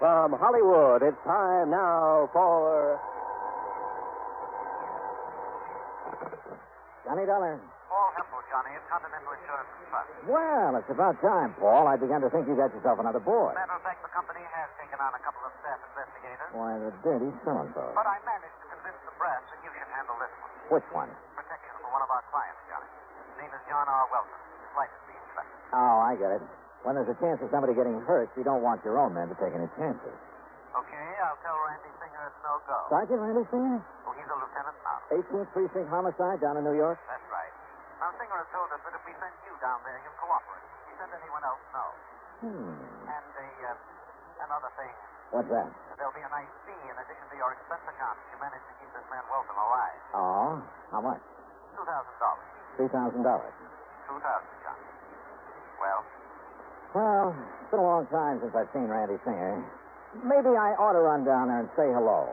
From Hollywood, it's time now for... Johnny Dollar. Paul Hempel, Johnny, of Continental Insurance and Trust. Well, it's about time, Paul. I began to think you got yourself another boy. Matter of fact, the company has taken on a couple of staff investigators. Why, the dirty so-and-so. But I managed to convince the brass that you should handle this one. Which one? Protection for one of our clients, Johnny. His name is John R. Welton. His life is being threatened. Oh, I get it. When there's a chance of somebody getting hurt, you don't want your own men to take any chances. Okay, I'll tell Randy Singer it's no go. Sergeant Randy Singer? Oh, he's a lieutenant now. 18th Precinct homicide down in New York? That's right. Now, Singer has told us that if we send you down there, he'll cooperate. He send anyone else, no. And another thing. What's that? There'll be a nice fee in addition to your expense account if you manage to keep this man Welton alive. Oh? How much? $2,000. $3,000. $2,000, Johnny. Well? Well, it's been a long time since I've seen Randy Singer. Maybe I ought to run down there and say hello.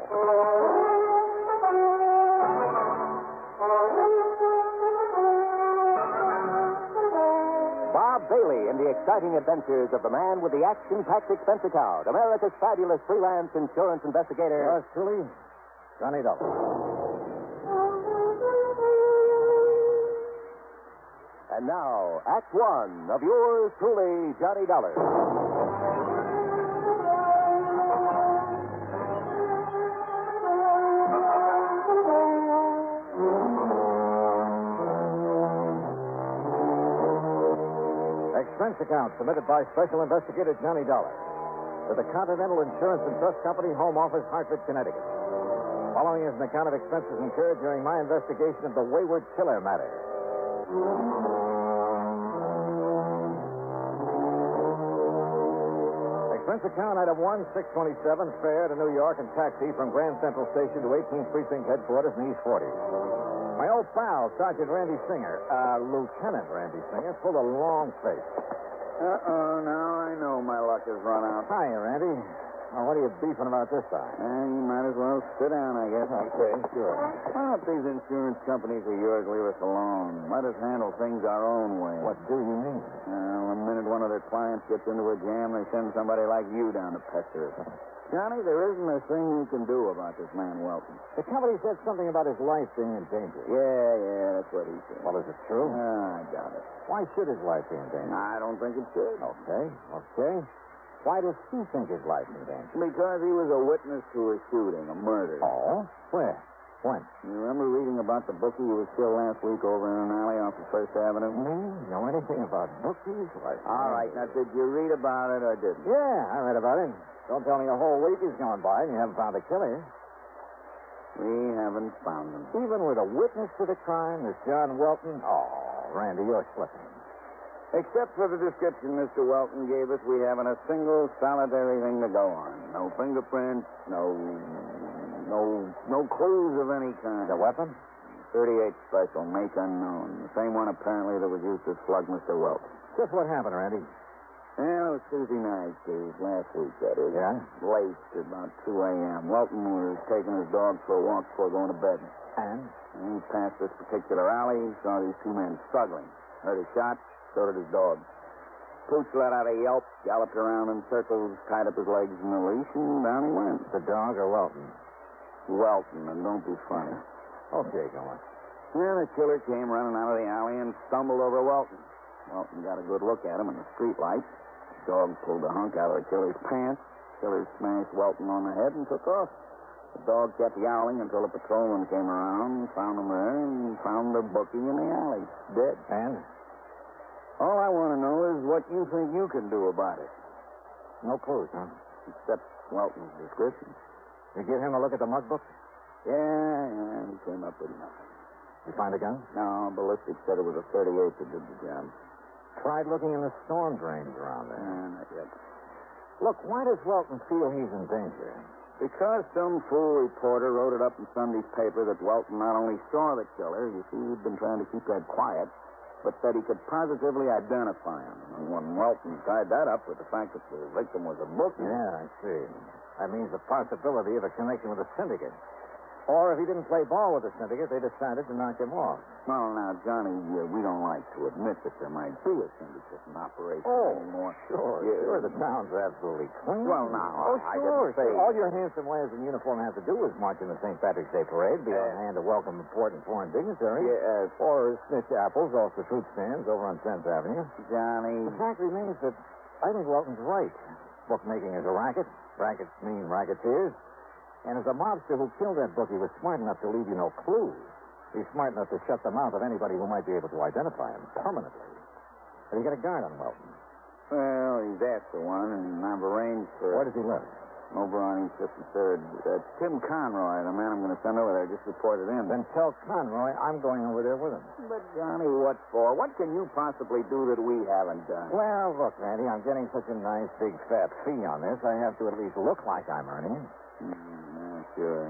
Bob Bailey in the exciting adventures of the man with the action-packed expense account, America's fabulous freelance insurance investigator. Yours truly, Johnny Dollar. And now, Act One of yours truly, Johnny Dollar. Expense account submitted by Special Investigator Johnny Dollar to the Continental Insurance and Trust Company, Home Office, Hartford, Connecticut. Following is an account of expenses incurred during my investigation of the Wayward killer matter. Expense account item 1627, fare to New York and taxi from Grand Central Station to 18th Precinct headquarters in East 40. My old pal, Sergeant Randy Singer, Lieutenant Randy Singer, pulled a long face. Now I know my luck has run out. Hiya, Randy. Well, what are you beefing about this time? You might as well sit down, I guess. Okay, sure. Why don't these insurance companies of yours leave us alone? Let us handle things our own way. What do you mean? The minute one of their clients gets into a jam, they send somebody like you down to pester us. Johnny, there isn't a thing you can do about this man Welton. The company said something about his life being in danger. Yeah, that's what he said. Well, is it true? I doubt it. Why should his life be in danger? I don't think it should. Okay. Why does he think his life's in danger? Because he was a witness to a shooting, a murder. Oh? Where? When? You remember reading about the bookie who was killed last week over in an alley off of First Avenue? Know anything about bookies? All right, now, did you read about it or didn't? Yeah, I read about it. Don't tell me a whole week has gone by and you haven't found a killer. We haven't found him. Even with a witness to the crime, this John Welton? Oh, Randy, you're slipping. Except for the description Mr. Welton gave us, we haven't a single solitary thing to go on. No fingerprints, no clues of any kind. The weapon? 38 special, make unknown. The same one apparently that was used to slug Mr. Welton. Just what happened, Randy? Well, it was Tuesday night, Steve. Last week, that is. Yeah? Late, about 2 a.m. Welton was taking his dog for a walk before going to bed. And? He passed this particular alley, saw these two men struggling. Heard a shot, so did his dog. Pooch let out a yelp, galloped around in circles, tied up his legs in the leash, and down he went. The dog or Welton? Welton, and don't be funny. Okay, go on. Then the killer came running out of the alley and stumbled over Welton. Welton got a good look at him in the street lights. The dog pulled the hunk out of the killer's pants. The killer smashed Welton on the head and took off. The dog kept yowling until a patrolman came around, found him there, and found the bookie in the alley, dead. And? All I want to know is what you think you can do about it. No clues, huh? Except Welton's description. You give him a look at the mug book? Yeah, he came up with nothing. You find a gun? No, ballistics said it was a 38 that did the job. Tried looking in the storm drains around there. Not yet. Look, why does Welton feel he's in danger? Because some fool reporter wrote it up in Sunday's paper that Welton not only saw the killer, you see, he'd been trying to keep that quiet, but that he could positively identify him. And when Welton tied that up with the fact that the victim was a bookie... Yeah, I see. That means the possibility of a connection with a syndicate. Or if he didn't play ball with the syndicate, they decided to knock him off. Well, now, Johnny, we don't like to admit that there might be a syndicate in operation anymore. Sure. The town's absolutely clean. Well, now, I sure. didn't say... All your handsome wares in uniform have to do is march in the St. Patrick's Day parade, be on hand to welcome important foreign dignitaries, or snitch apples off the fruit stands over on 10th Avenue. Johnny... The fact remains that I think Welton's right. Bookmaking is a racket. Rackets mean racketeers. And as a mobster who killed that bookie was smart enough to leave you no clues, he's smart enough to shut the mouth of anybody who might be able to identify him permanently. Have you got a guard on Welton? Well, he's after one, and I've arranged for... Where does he live? Over on East 53rd. Tim Conroy, the man I'm going to send over there, just reported in. Then tell Conroy I'm going over there with him. But, Johnny, what for? What can you possibly do that we haven't done? Well, look, Randy, I'm getting such a nice, big, fat fee on this, I have to at least look like I'm earning it. Sure.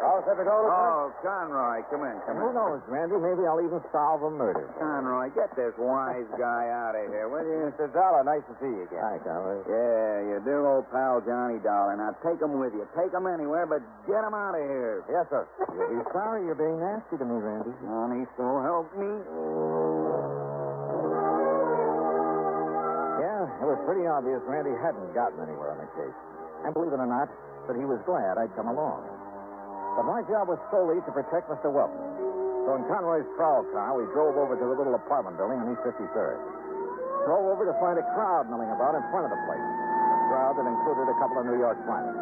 All set to go, Oh, Conroy, come in. Who knows, Randy? Maybe I'll even solve a murder. Conroy, get this wise guy out of here, will you? Mr. Dollar, nice to see you again. Hi, Conroy. Yeah, you do, old pal Johnny Dollar. Now, take him with you. Take him anywhere, but get him out of here. Yes, sir. You'll be sorry you're being nasty to me, Randy. Johnny, so help me. Yeah, it was pretty obvious Randy hadn't gotten anywhere on the case. And believe it or not, that he was glad I'd come along. But my job was solely to protect Mr. Welton. So in Conroy's prowl car, we drove over to the little apartment building on East 53rd. Drove over to find a crowd milling about in front of the place. A crowd that included a couple of New York finest.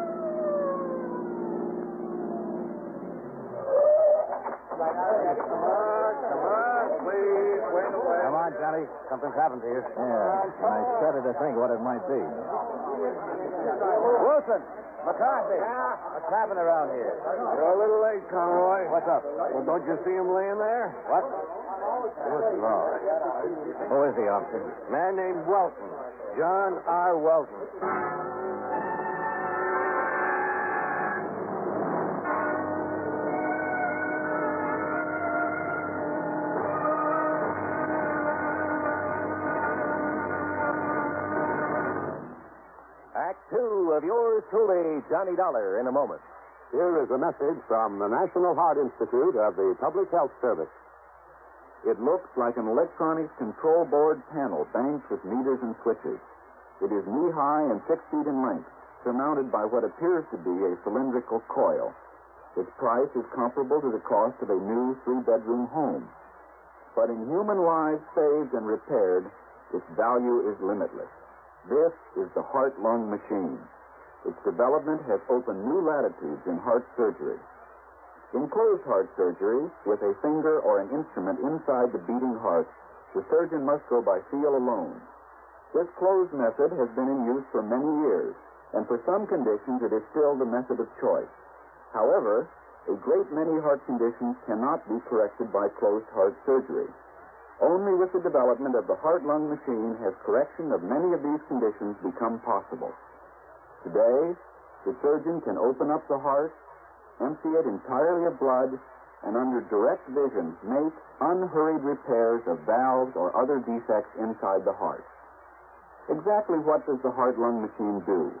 Come on, Johnny. Something's happened to you. Yeah, and I shudder to think what it might be. Wilson! McCarthy! What's happening around here? You're a little late, Conroy. What's up? Well, don't you see him laying there? What? Good Lord. Who is he, officer? Man named Welton. John R. Welton. Act two of yours truly, Johnny Dollar, in a moment. Here is a message from the National Heart Institute of the Public Health Service. It looks like an electronics control board panel banked with meters and switches. It is knee-high and 6 feet in length, surmounted by what appears to be a cylindrical coil. Its price is comparable to the cost of a new 3-bedroom home. But in human lives saved and repaired, its value is limitless. This is the heart-lung machine. Its development has opened new latitudes in heart surgery. In closed heart surgery, with a finger or an instrument inside the beating heart, the surgeon must go by feel alone. This closed method has been in use for many years, and for some conditions it is still the method of choice. However, a great many heart conditions cannot be corrected by closed heart surgery. Only with the development of the heart-lung machine has correction of many of these conditions become possible. Today, the surgeon can open up the heart, empty it entirely of blood, and under direct vision make unhurried repairs of valves or other defects inside the heart. Exactly what does the heart-lung machine do?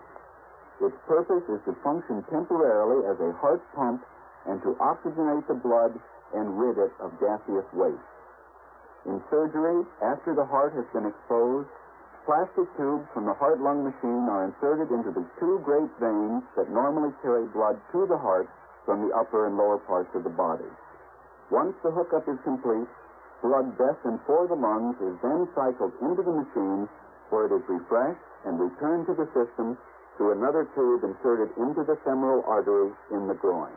Its purpose is to function temporarily as a heart pump and to oxygenate the blood and rid it of gaseous waste. In surgery, after the heart has been exposed, plastic tubes from the heart-lung machine are inserted into the 2 great veins that normally carry blood to the heart from the upper and lower parts of the body. Once the hookup is complete, blood destined for the lungs is then cycled into the machine where it is refreshed and returned to the system through another tube inserted into the femoral artery in the groin.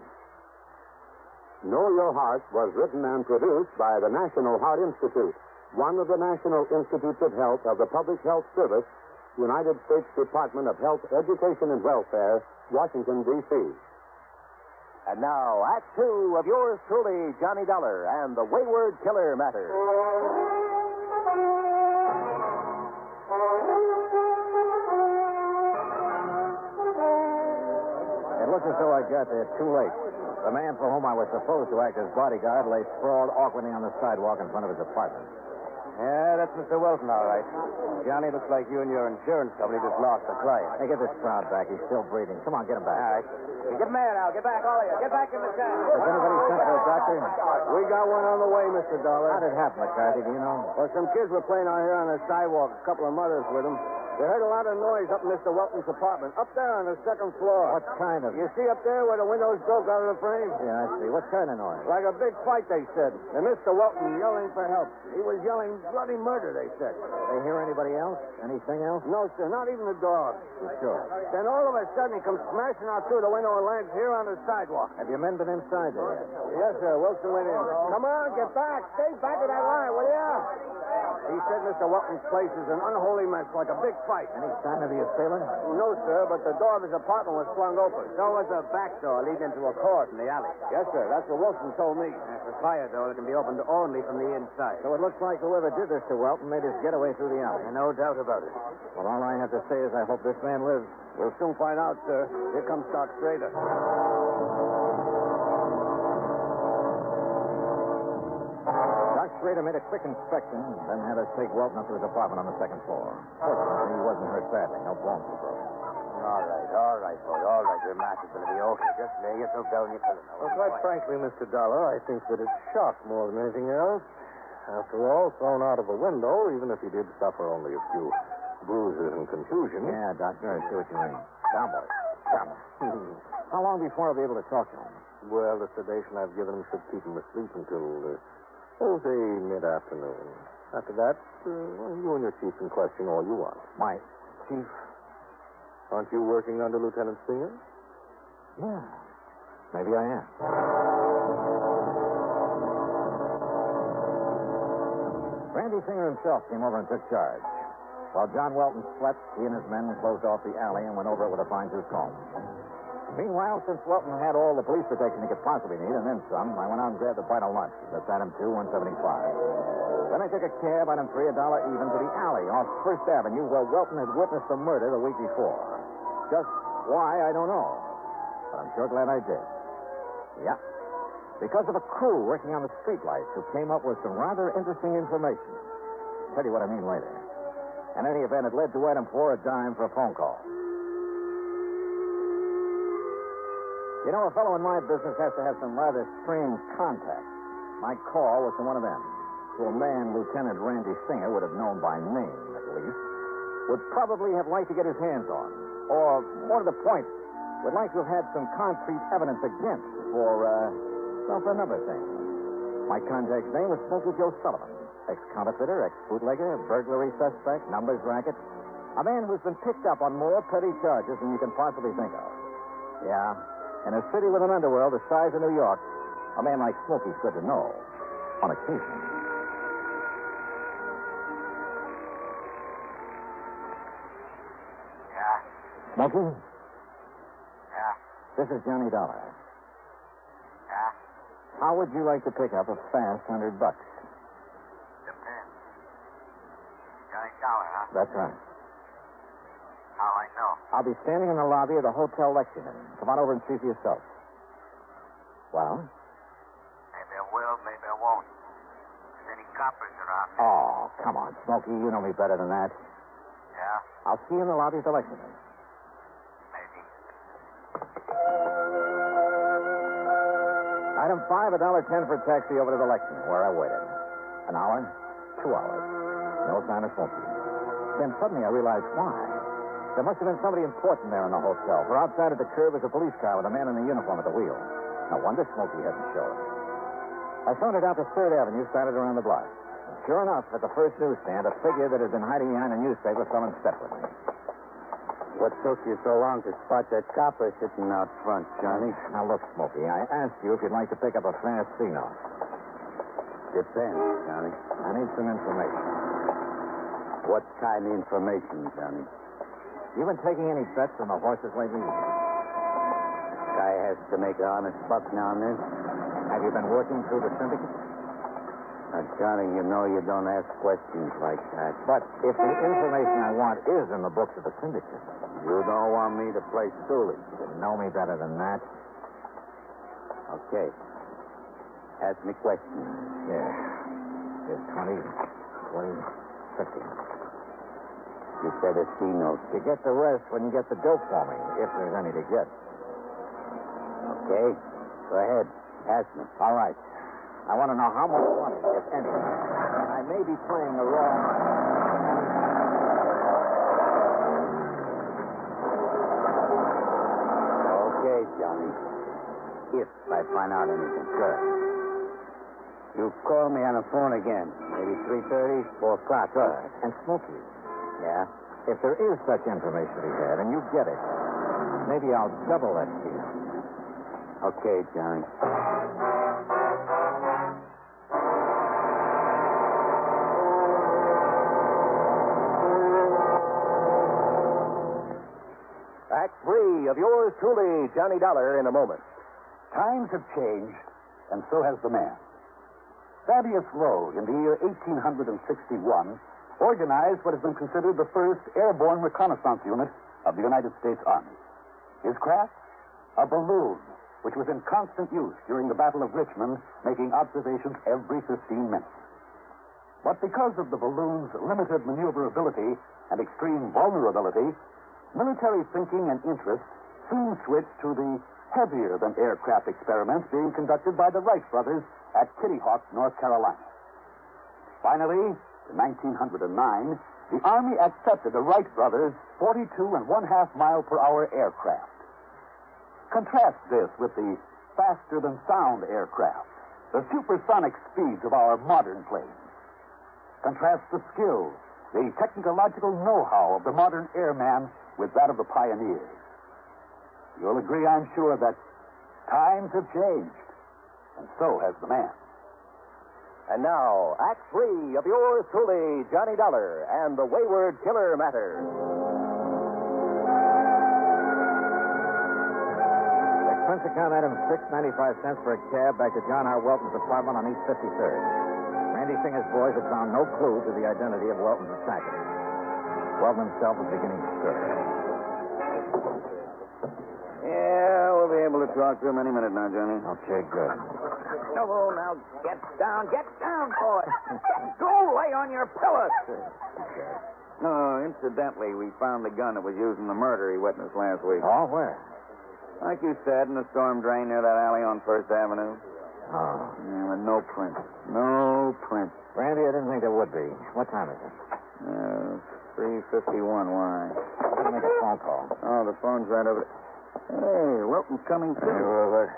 Know Your Heart was written and produced by the National Heart Institute, one of the National Institutes of Health of the Public Health Service, United States Department of Health, Education, and Welfare, Washington, D.C. And now, Act two of yours truly, Johnny Dollar, and the Wayward Killer Matter. It looked as though I got there too late. The man for whom I was supposed to act as bodyguard lay sprawled awkwardly on the sidewalk in front of his apartment. Yeah, that's Mr. Wilson, all right. Johnny, looks like you and your insurance company just lost a client. Hey, get this crowd back. He's still breathing. Come on, get him back. All right. Get him there now. Get back, all of you. Get back in the car. Has anybody sent for a doctor? We got one on the way, Mr. Dollar. How did it happen, McCarthy? Do you know? Well, some kids were playing out here on the sidewalk, a couple of mothers with them. They heard a lot of noise up in Mr. Welton's apartment, up there on the second floor. What kind of... You see up there where the windows broke out of the frame? Yeah, I see. What kind of noise? Like a big fight, they said. And Mr. Welton yelling for help. He was yelling bloody murder, they said. They hear anybody else? Anything else? No, sir, not even the dog. You sure? Then all of a sudden he comes smashing out through the window and lands here on the sidewalk. Have your men been inside there? Yes, sir. Wilson went in. Come on, get back. Stay back of that line, will you? He said Mr. Welton's place is an unholy mess, like a big fight. Any sign of the assailant? No, sir, but the door of his apartment was flung open. So was the back door leading to a court in the alley. Yes, sir. That's what Wilson told me. That's a fire door that can be opened only from the inside. So it looks like whoever did this to Welton made his getaway through the alley. No doubt about it. Well, all I have to say is I hope this man lives. We'll soon find out, sir. Here comes Doc Strader. Doc Schrader made a quick inspection, then had us take Welton up to his apartment on the second floor. Fortunately, he wasn't hurt badly. No bones were broken. All right, boy, all right. Your match is going to be okay. Just lay yourself down in your pillow now. Well, quite frankly, Mr. Dollar, I think that it's shock more than anything else. After all, thrown out of a window, even if he did suffer only a few bruises and contusion. Yeah, Doctor, I see what you mean. Down, boy. Down. How long before I'll be able to talk to him? Well, the sedation I've given him should keep him asleep until, say, mid-afternoon. After that, you and your chief can question all you want. My chief? Aren't you working under Lieutenant Singer? Yeah. Maybe I am. Randy Singer himself came over and took charge. While John Welton slept, he and his men closed off the alley and went over it with a fine-tooth comb. Meanwhile, since Welton had all the police protection he could possibly need, and then some, I went out and grabbed a bite of lunch. That's Item 2, 175. Then I took a cab, Item 3, $1 even, to the alley off First Avenue where Welton had witnessed the murder the week before. Just why, I don't know. But I'm sure glad I did. Yeah. Because of a crew working on the streetlights who came up with some rather interesting information. Tell you what I mean later. In any event, it led to Item 4, a dime for a phone call. You know, a fellow in my business has to have some rather strange contacts. My call was to one of them. To a man Lieutenant Randy Singer would have known by name, at least. Would probably have liked to get his hands on. Or, more to the point, would like to have had some concrete evidence against for a number of things. My contact's name was Smokey Joe Sullivan. Ex-counterfeiter, ex-bootlegger, burglary suspect, numbers racket. A man who's been picked up on more petty charges than you can possibly think of. Yeah, in a city with an underworld the size of New York, a man like Smokey's good to know. On occasion. Yeah? Smokey? Yeah? This is Johnny Dollar. Yeah? How would you like to pick up a fast $100? Depends. Johnny Dollar, huh? That's right. How I know? I'll be standing in the lobby of the Hotel Lexington. Come on over and see for yourself. Well? Maybe I will, maybe I won't. Is any coppers around here? Oh, come on, Smokey. You know me better than that. Yeah? I'll see you in the lobby of the Lexington. Maybe. Item 5, $1.10 for a taxi over to the Lexington, where I waited. An hour, 2 hours. No sign of Smokey. Then suddenly I realized why. There must have been somebody important there in the hotel, for outside at the curb was a police car with a man in a uniform at the wheel. No wonder Smokey hadn't showed. I sauntered out to 3rd Avenue, started around the block. And sure enough, at the first newsstand, a figure that had been hiding behind a newspaper fell in step with me. What took you so long to spot that copper sitting out front, Johnny? Now, look, Smokey, I asked you if you'd like to pick up a fast C-note. Depends, Johnny. I need some information. What kind of information, Johnny? You been taking any bets on the horses lately? Guy has to make an honest buck now and then. Have you been working through the syndicate? Now, Johnny, you know you don't ask questions like that. But if the information I want is in the books of the syndicate, You don't want me to play stoolie. you know me better than that. Okay. Ask me questions. Yeah. Here's 20, 20, 50. You said a C note. You get the rest when you get the dope for me, if there's any to get. Okay. Go ahead. Ask me. All right. I want to know how much money, if any. I may be playing the wrong. Okay, Johnny. If I find out anything. Good. You call me on the phone again. Maybe 3:30, 4 o'clock. Good. And Smokey, Yeah? if there is such information to be had, and you get it, maybe I'll double that fee. Okay, Johnny. Act 3 of yours truly, Johnny Dollar, in a moment. Times have changed, and so has the man. Thaddeus Lowe, in the year 1861, organized what has been considered the first airborne reconnaissance unit of the United States Army. His craft? A balloon, which was in constant use during the Battle of Richmond, making observations every 15 minutes. But because of the balloon's limited maneuverability and extreme vulnerability, military thinking and interest soon switched to the heavier-than-aircraft experiments being conducted by the Wright brothers at Kitty Hawk, North Carolina. Finally, in 1909, the Army accepted the Wright brothers' 42.5-mile-per-hour aircraft. Contrast this with the faster-than-sound aircraft, the supersonic speeds of our modern planes. Contrast the skill, the technological know-how of the modern airman with that of the pioneers. You'll agree, I'm sure, that times have changed, and so has the man. And now, Act 3 of yours truly, Johnny Dollar, and the Wayward Killer Matter. Expense account item 6.95 cents for a cab back to John R. Welton's apartment on East 53rd. Randy Singer's boys had found no clue to the identity of Welton's attacker. Welton himself was beginning to stir. Yeah, we'll be able to talk to him any minute now, Johnny. Okay, good. No, now get down, boy. Go lay on your pillows. No, incidentally, we found the gun that was used in the murder he witnessed last week. Oh, where? Like you said, in the storm drain near that alley on First Avenue. Oh. Yeah, with no print. No print. Randy, I didn't think there would be. What time is it? 3:51. Why? I'm going to make a phone call. Oh, the phone's right over there. Hey, Wilton's coming through.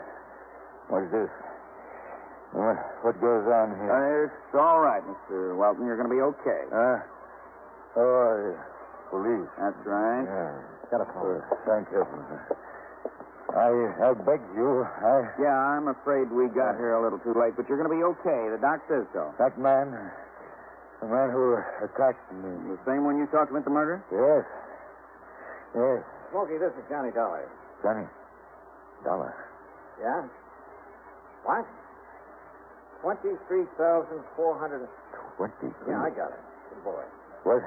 What's this? What goes on here? It's all right, Mr. Welton. You're going to be okay. Police. That's right. Yeah. Got a phone. Thank heavens. I beg you. Yeah, I'm afraid we got here a little too late, but you're going to be okay. The doc says so. That man, the man who attacked me. The same one you talked to at the murder? Yes. Yes. Smokey, this is Johnny Dollar. Johnny. Dollar. Yeah? What? 23,400. 20. Yeah, I got it. Good boy. What?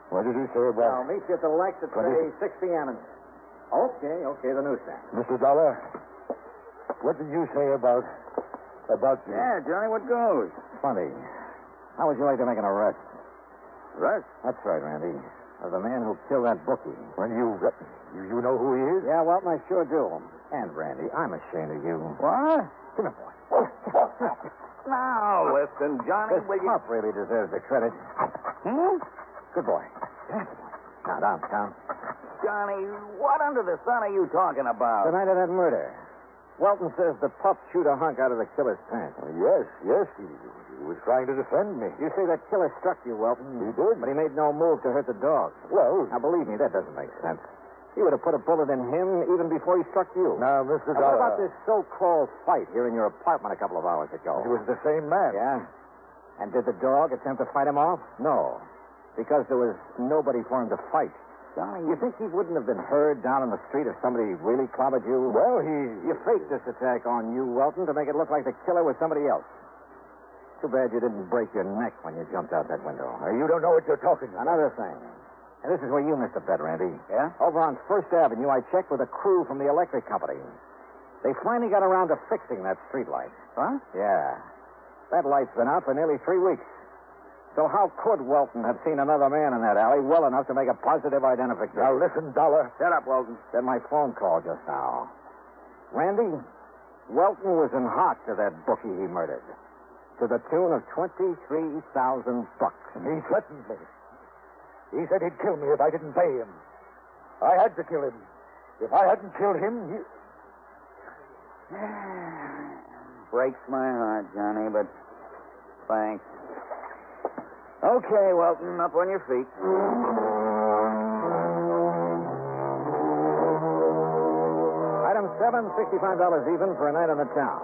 What did he say I'll about... meet you at the Lex at, say, 6 p.m. Okay, the newsstand. Mr. Dollar, what did you say about you? Yeah, Johnny, what goes? Funny. How would you like to make an arrest? Arrest? That's right, Randy. Of the man who killed that bookie. When you know who he is? Yeah, Welton, I sure do. And, Randy, I'm ashamed of you. What? Come here, boy. Now, listen, Johnny, This will you... pup really deserves the credit. Hmm? Good boy. Yeah, good boy. Now, down. Johnny, what under the sun are you talking The about? night of that murder. Welton says the pup chewed a hunk out of the killer's pants. Yes. He was trying to defend me. You say that killer struck you, Welton. He did. But he made no move to hurt the dog. Well... Now, believe me, that doesn't make sense. He would have put a bullet in him even before he struck you. Now, Mr. Now, Dollar... what about this so-called fight here in your apartment a couple of hours ago? It was the same man. Yeah? And did the dog attempt to fight him off? No. Because there was nobody for him to fight. Johnny, You think he wouldn't have been heard down on the street if somebody really clobbered you? Well, You faked this attack on you, Welton, to make it look like the killer was somebody else. Too bad you didn't break your neck when you jumped out that window. You don't know what you're talking about. Another thing. And this is where you missed a bet, Randy. Yeah? Over on First Avenue, I checked with a crew from the electric company. They finally got around to fixing that street light. Huh? Yeah. That light's been out for nearly 3 weeks. So how could Welton have seen another man in that alley well enough to make a positive identification? Now, listen, Dollar. Shut up, Welton. Said my phone call just now. Randy, Welton was in hot to that bookie he murdered. To the tune of $23,000. He threatened me. He said he'd kill me if I didn't pay him. I had to kill him. If I hadn't killed him, he... Breaks my heart, Johnny, but thanks. Okay, Welton, up on your feet. Item 7, $65 even for a night in the town.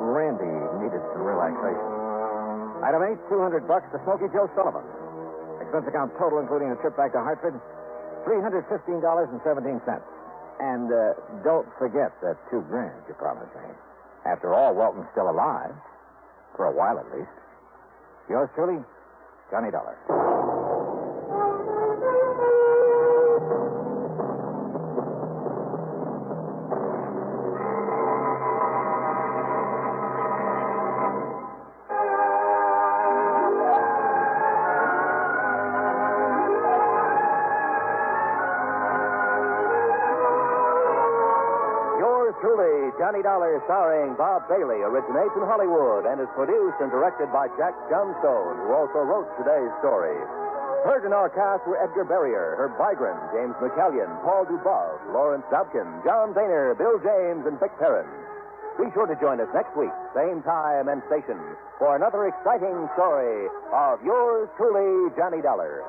Randy needed some relaxation. Item 8, $200 to Smoky Joe Sullivan. Expense account total, including a trip back to Hartford, $315.17. And don't forget that $2,000 you promised me. After all, Welton's still alive. For a while, at least. Yours truly, Johnny Dollar. Truly, Johnny Dollar, starring Bob Bailey, originates in Hollywood and is produced and directed by Jack Johnstone, who also wrote today's story. Heard in our cast were Edgar Barrier, Herb Vigran, James McCallion, Paul Dubov, Lawrence Dobkin, John Boehner, Bill James, and Vic Perrin. Be sure to join us next week, same time and station, for another exciting story of yours truly, Johnny Dollar.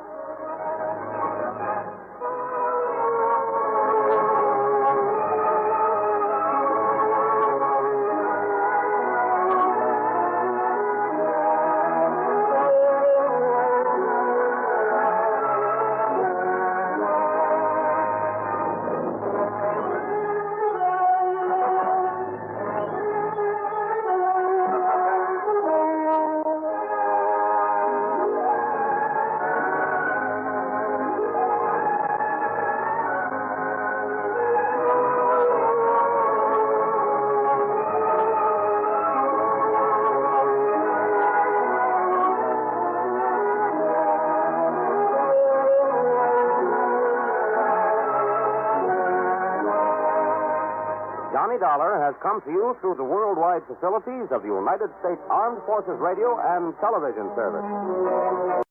Johnny Dollar has come to you through the worldwide facilities of the United States Armed Forces Radio and Television Service.